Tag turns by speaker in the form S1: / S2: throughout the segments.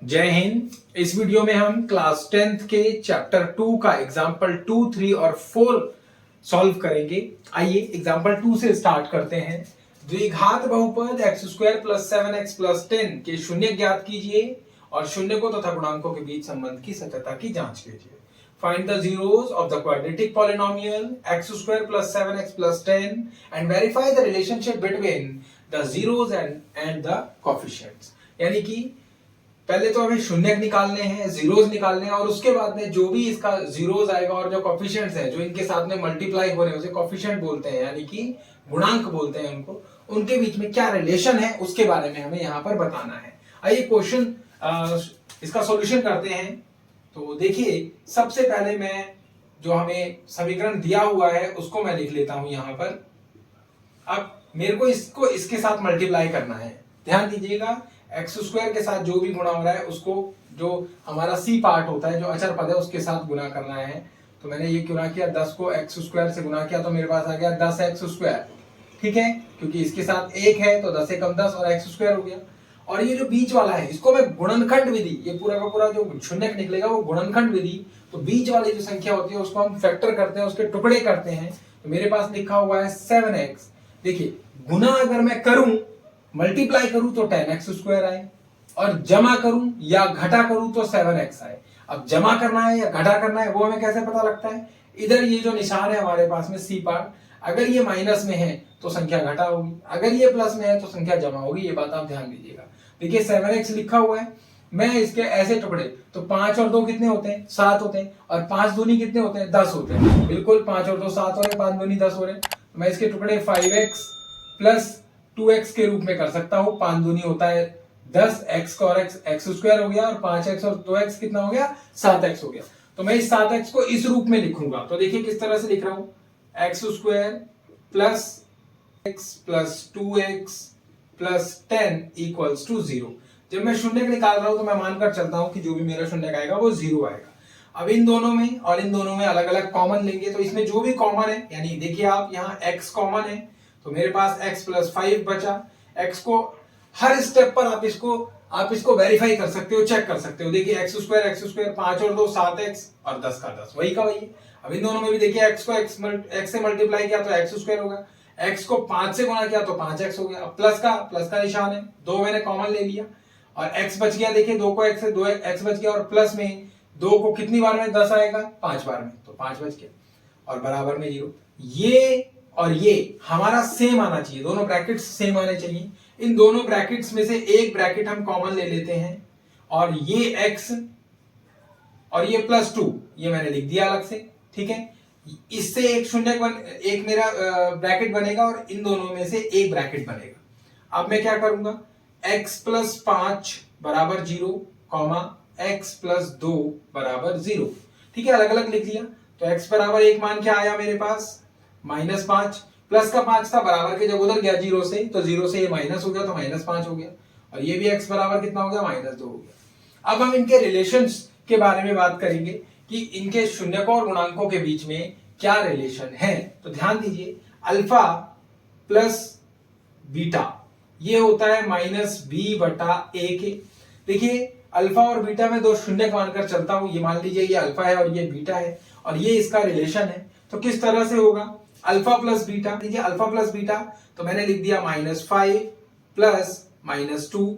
S1: जय हिंद। इस वीडियो में हम क्लास 10th के चैप्टर 2 का एग्जाम्पल 2, 3 और 4 सॉल्व करेंगे। आइए एग्जाम्पल 2 से स्टार्ट करते हैं। द्विघात बहुपद x² + 7x + 10 के शून्य ज्ञात कीजिए और शून्य को तथा गुणांकों के बीच संबंध की सत्यता की जांच कीजिए। Find the zeros of the quadratic polynomial x² + 7x + 10 and verify the relationship between the zeros and the coefficients। यानी कि पहले तो हमें शून्य निकालने हैं, जीरोस निकालने हैं और उसके बाद में जो भी इसका जीरोस आएगा और जो कोफिशिएंट्स हैं जो इनके साथ में मल्टीप्लाई हो रहे हैं उसे कोफिशिएंट बोलते हैं, यानी कि गुणांक बोलते हैं उनको, उनके बीच में क्या रिलेशन है उसके बारे में हमें यहाँ पर बताना है। आइए क्वेश्चन इसका सॉल्यूशन करते हैं। तो देखिए सबसे पहले मैं जो हमें समीकरण दिया हुआ है उसको मैं लिख लेता हूं यहाँ पर। अब मेरे को इसको इसके साथ मल्टीप्लाई करना है। ध्यान दीजिएगा, x² के साथ जो भी गुणा हो रहा है उसको जो हमारा c पार्ट होता है जो अचर पद है उसके साथ गुणा करना है। तो मैंने ये गुणा किया, 10 को x² से गुणा किया तो मेरे पास आ गया 10x²। ठीक है, क्योंकि इसके साथ 1 है तो 10 एकम 10 और x² हो गया। और ये जो बीच वाला है इसको मैं गुणनखंड विधि, ये पूरा का पूरा जो शून्य निकलेगा वो गुणनखंड विधि, तो बीच वाली जो संख्या होती है उसको हम फैक्टर करते हैं, उसके टुकड़े करते हैं। तो मेरे पास लिखा हुआ है 7x। देखिए गुना अगर मैं करूं, मल्टीप्लाई करूं तो 10x² आए और जमा करूं या घटा करूं तो 7x आए। अब जमा करना है या घटा करना है वो हमें कैसे पता लगता है? इधर ये जो निशान है हमारे पास में c पार्ट, अगर ये माइनस में है तो संख्या घटा होगी, अगर ये प्लस में है तो संख्या जमा होगी। ये बात आप ध्यान दीजिएगा। देखिए 7x लिखा हुआ है, मैं इसके ऐसे टुकड़े, तो 5 और 2 कितने होते हैं? 7 होते हैं और 5 दूनी कितने होते हैं? 10 होते हैं। बिल्कुल 5 और 2 7 हो रहे, 5 दूनी 10 हो रहे। मैं इसके टुकड़े 5x + 2x के रूप में कर सकता हूं। 5 दूनी होता है 10, x और x² हो गया और 5x और 2x कितना हो गया? 7x हो गया। तो मैं इस 7x को इस रूप में लिखूंगा। तो देखिए किस तरह से लिख रहा हूं, x² + x + 2x + 10 = 0। जब मैं शून्य निकाल रहा हूं तो मैं मानकर चलता हूं कि जो भी मेरा शून्य आएगा वो 0 आएगा। अब इन दोनों में और इन दोनों में अलग अलग कॉमन लेंगे, तो इसमें जो भी कॉमन है, यानी देखिए आप यहाँ x कॉमन है तो मेरे पास x + 5 बचा। x को हर स्टेप पर आप इसको वेरीफाई कर सकते हो, चेक कर सकते हो। देखिए x², 5 और 2 7x और 10 का 10 वही का वही है। अब इन दोनों में भी देखिए x को x से मल्टीप्लाई किया तो x² होगा, x को 5 से गुणा किया तो 5x हो गया। अब प्लस का निशान है, 2 मैंने कॉमन ले लिया और x बच गया। देखिए 2 को x से 2x बच गया और प्लस में 2 को कितनी बार में 10 आएगा? 5 बार में, तो 5 बच गया और बराबर में 0। ये और ये हमारा सेम आना चाहिए, दोनों ब्रैकेट्स सेम आने चाहिए। इन दोनों ब्रैकेट्स में से एक ब्रैकेट हम कॉमन ले लेते हैं और ये x और ये +2 ये मैंने लिख दिया अलग से। ठीक है, इससे एक मेरा ब्रैकेट बनेगा और इन दोनों में से एक ब्रैकेट बनेगा। अब मैं क्या करूंगा, x + 5 = 0, x + 2 = 0। ठीक है, अलग अलग लिख लिया। तो x = 1 मान क्या आया मेरे पास? -5, प्लस का 5 था, बराबर के जब उधर गया 0 से तो 0 से ये माइनस हो गया तो -5 हो गया और ये भी x बराबर कितना हो गया? -2 हो गया। अब हम इनके रिलेशंस के बारे में बात करेंगे कि इनके शून्यकों और गुणांकों के बीच में क्या रिलेशन है। तो ध्यान दीजिए, अल्फा + बीटा ये होता है -b/a के। देखिए अल्फा और बीटा में दो शून्य मानकर चलता हूं, ये मान लीजिए ये अल्फा है और ये बीटा है और ये इसका रिलेशन है। तो किस तरह से होगा? अल्फा + बीटा, देखिए अल्फा + बीटा तो मैंने लिख दिया -5 + -2।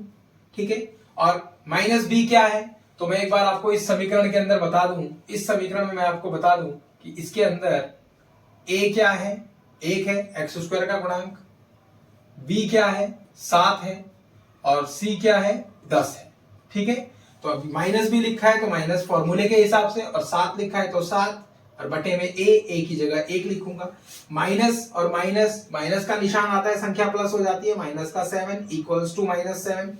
S1: ठीक है, और -b क्या है? तो मैं एक बार आपको इस समीकरण के अंदर बता दूं, इस समीकरण में मैं आपको बता दूं कि इसके अंदर a क्या है? 1 है, x² का गुणांक, b क्या है? 7 है और c क्या है? 10 है। ठीक है, तो अब -b लिखा है तो माइनस फॉर्मूले के हिसाब से, और 7 लिखा है तो 7 और बटे में a की जगह 1 लिखूंगा। माइनस और माइनस का निशान आता है, संख्या प्लस हो जाती है, -7 = -7।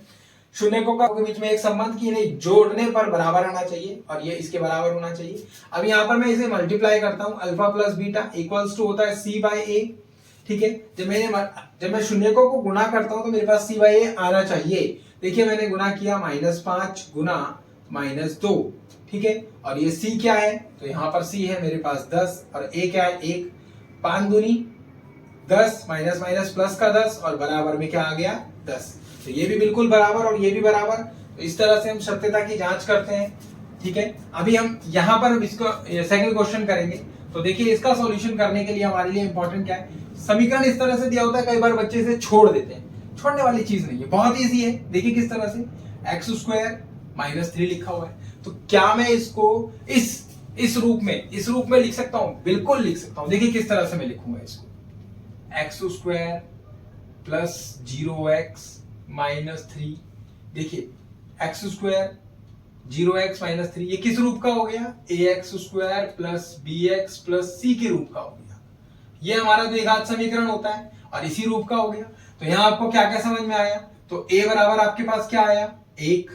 S1: शून्यकों के बीच में एक संबंध की इन्हें जोड़ने पर बराबर आना चाहिए और ये इसके बराबर होना चाहिए। अब यहाँ पर मैं इसे मल्टीप्लाई करता हूँ, अल्फा + बीटा = होता है c/a। ठीक है, जब मैं शून्यकों को गुणा करता हूँ तो मेरे पास c/a आना चाहिए। देखिए मैंने गुणा किया, -5 × -2। ठीक है, और ये c क्या है? तो यहाँ पर c है मेरे पास 10 और a क्या है? 1। 5 दूनी 10, माइनस प्लस का 10 और बराबर में क्या आ गया? 10। तो ये भी बिल्कुल बराबर और ये भी बराबर। तो इस तरह से हम सत्यता की जांच करते हैं। ठीक है, अभी हम यहाँ पर इसको सेकंड क्वेश्चन करेंगे। तो देखिए इसका सॉल्यूशन करने के लिए हमारे लिए इंपॉर्टेंट क्या है, समीकरण इस तरह से दिया होता है, कई बार बच्चे इसे छोड़ देते हैं, छोड़ने वाली चीज नहीं है, बहुत ईजी है। देखिए किस तरह से, एक्स स्क्वायर माइनस 3 लिखा हुआ है, तो क्या मैं इसको इस रूप में लिख सकता हूं? बिल्कुल लिख सकता हूं। देखिए किस तरह से मैं लिखूंगा इसको, x square plus 0x minus 3। देखिए एक्स स्क्वायर 0x माइनस 3 ये किस रूप का हो गया? ax square plus bx plus c के रूप का हो गया। ये हमारा द्विघात समीकरण होता है और इसी रूप का हो गया। तो यहां आपको क्या क्या समझ में आया? तो a बराबर आपके पास क्या आया? 1,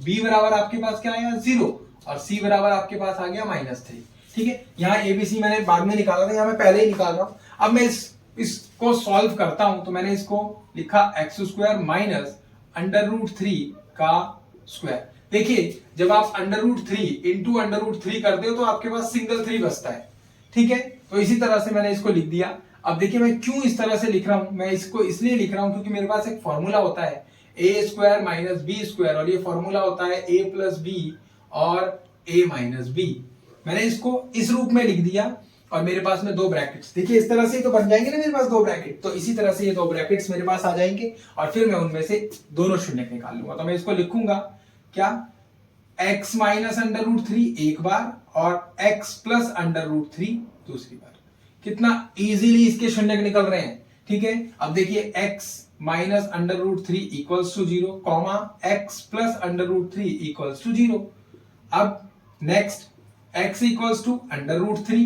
S1: b बराबर आपके पास क्या आया? 0 और c बराबर आपके पास आ गया माइनस 3। ठीक है, यहाँ abc मैंने बाद में निकाला था, यहाँ मैं पहले ही निकाल रहा हूं। अब मैं इसको सॉल्व करता हूं, तो मैंने इसको लिखा एक्स स्क्वायर माइनस √3 का स्क्वायर। देखिए जब आप √3 इंटू √3 करते हो तो आपके पास सिंगल 3 बचता है। ठीक है, तो इसी तरह से मैंने इसको लिख दिया। अब देखिए मैं क्यों इस तरह से लिख रहा हूं, मैं इसको इसलिए लिख रहा हूं क्योंकि मेरे पास एक फॉर्मूला होता है a square minus B square, और ये फॉर्मूला होता है a प्लस बी और a माइनस बी। मैंने इसको इस रूप में लिख दिया और मेरे पास में दो ब्रैकेट्स, देखिए इस तरह से तो बन जाएंगे ना मेरे पास दो ब्रैकेट, तो इसी तरह से ये दो ब्रैकेट्स मेरे पास आ जाएंगे और फिर मैं उनमें से दोनों शून्य निकाल लूंगा। तो मैं इसको लिखूंगा क्या, x माइनस √3 एक बार और x प्लस √3 दूसरी बार। कितना इजीली इसके शून्य निकल रहे हैं। ठीक है, अब देखिए x minus √3 equals to 0 comma x plus √3 equals to 0। अब नेक्स्ट x इक्वल्स टू √3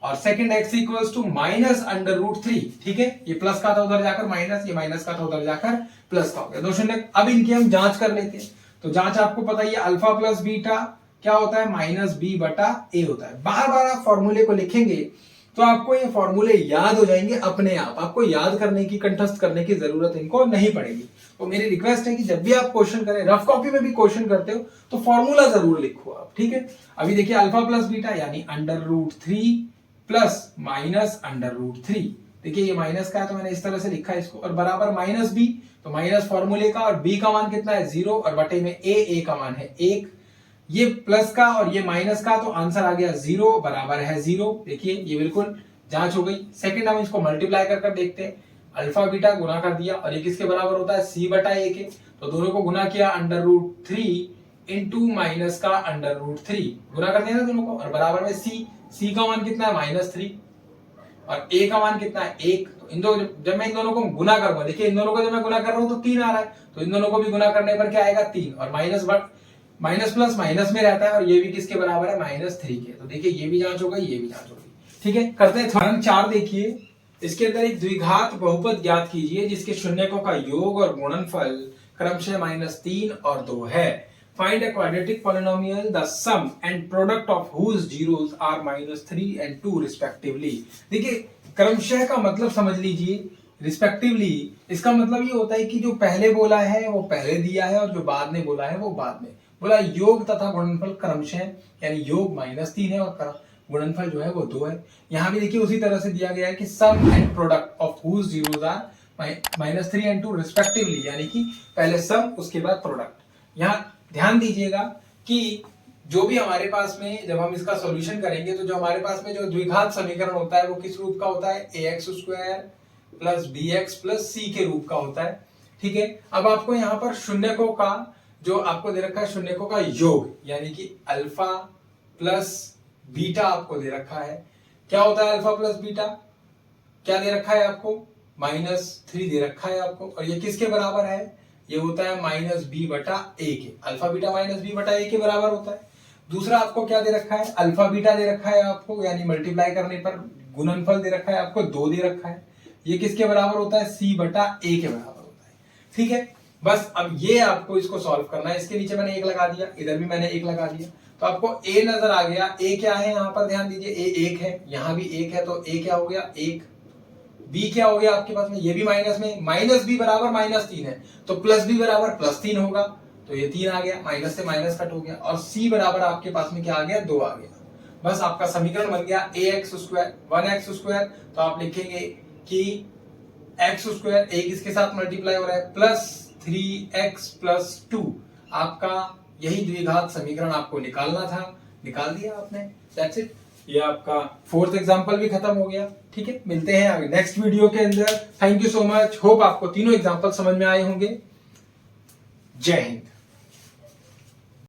S1: और second x equals to minus √3। ठीक है, ये प्लस का था उधर जाकर माइनस, ये माइनस का था उधर जाकर प्लस का हो गया, दो शून्य। अब इनकी हम जांच कर लेते हैं। तो जांच आपको पता ही है, अल्फा प्लस बीटा क्या होता है? माइनस बी बटा ए होता है। बार बार आप फॉर्मूले को लिखेंगे तो आपको ये फॉर्मूले याद हो जाएंगे अपने आप, आपको याद करने की, कंठस्थ करने की जरूरत इनको नहीं पड़ेगी। तो मेरी रिक्वेस्ट है कि जब भी आप क्वेश्चन करें, रफ कॉपी में भी क्वेश्चन करते हो तो फॉर्मूला जरूर लिखो आप। ठीक है, अभी देखिए अल्फा प्लस बीटा यानी √3 प्लस माइनस √3। देखिए ये माइनस का है तो मैंने इस तरह से लिखा है इसको, और बराबर माइनस बी, तो माइनस फॉर्मूले का, और बी का मान कितना है? 0 और बटे में ए का मान है 1। ये प्लस का और ये माइनस का, तो आंसर आ गया 0 बराबर है 0। देखिए ये बिल्कुल जांच हो गई। सेकंड हम इसको मल्टीप्लाई कर देखते हैं, अल्फा बीटा गुना कर दिया और ये किसके बराबर होता है? c बटा a के। तो दोनों को गुना किया, √3 इंटू माइनस का √3 गुना कर दिया ना दोनों को, और बराबर में c का मान कितना है? -3 और a का मान कितना है? 1। तो इन दो, जब मैं इन दोनों को गुना करूंगा, देखिए इन दोनों को जब मैं गुना कर रहा हूं तो 3 आ रहा है, तो इन दोनों को भी गुना करने पर क्या आएगा? 3, और माइनस प्लस माइनस में रहता है, और ये भी किसके बराबर है? -3 के। तो देखिए ये भी जांच हो गई, ये भी जांच हो गई। ठीक है, करते हैं उदाहरण 4। देखिए इसके अंदर एक द्विघात बहुपद ज्ञात कीजिए जिसके शून्यकों का योग और गुणनफल क्रमशः -3 और 2 है। Find a quadratic polynomial the sum and product of whose zeros are -3 and 2 respectively। देखिए क्रमशः का मतलब समझ लीजिए, रिस्पेक्टिवली इसका मतलब ये होता है कि जो पहले बोला है वो पहले दिया है और जो बाद में बोला है वो बाद में बोला। योग तथा गुणनफल क्रमशः, यानी योग -3 है और गुणनफल जो है वो 2 है। यहाँ भी देखिए उसी तरह से दिया गया है कि sum and product of whose zeros are -3 and 2 respectively, यानी कि पहले सम उसके बाद प्रोडक्ट। यहाँ ध्यान दीजिएगा कि जो भी हमारे पास में, जब हम इसका सॉल्यूशन करेंगे तो जो हमारे पास में जो द्विघात समीकरण होता है वो किस रूप का होता है? ax square plus bx plus c के रूप का होता है। ठीक है, अब आपको यहाँ पर शून्यकों का, जो आपको दे रखा है शून्यकों का योग, यानी कि अल्फा प्लस बीटा आपको दे रखा है। क्या होता है अल्फा प्लस बीटा? क्या दे रखा है आपको? -3 दे रखा है आपको, और ये किसके बराबर है? ये होता है -b बटा a के। अल्फा बीटा -b बटा a के बराबर होता है। दूसरा आपको क्या दे रखा है? अल्फा बीटा दे रखा है आपको, यानी मल्टीप्लाई करने पर गुणनफल दे रखा है आपको 2 दे रखा है। ये किसके बराबर होता है? c बटा a के बराबर होता है। ठीक है, बस अब ये आपको इसको सॉल्व करना है। इसके नीचे मैंने 1 लगा दिया, इधर भी मैंने 1 लगा दिया, तो आपको a नजर आ गया। a क्या है? यहाँ पर ध्यान दीजिए, a 1 है, यहाँ भी 1 है, तो a क्या हो गया? 1। b क्या हो गया आपके पास में? ये भी माइनस में, -b बराबर -3 है, तो प्लस b बराबर +3 होगा, तो ये 3 आ गया, माइनस से माइनस कट हो गया, और c बराबर आपके पास में क्या आ गया? 2 आ गया। बस आपका समीकरण बन गया ax स्क्वायर 1x स्क्वायर। तो आप लिखेंगे कि x स्क्वायर एक इसके साथ मल्टीप्लाई हो रहा है, +3x + 2 आपका यही द्विघात समीकरण आपको निकालना था, निकाल दिया आपने, दैट्स इट। ये आपका फोर्थ एग्जांपल भी खत्म हो गया। ठीक है, मिलते हैं अभी नेक्स्ट वीडियो के अंदर। Thank you so much, hope आपको तीनों एग्जांपल समझ में आए होंगे। जय हिंद।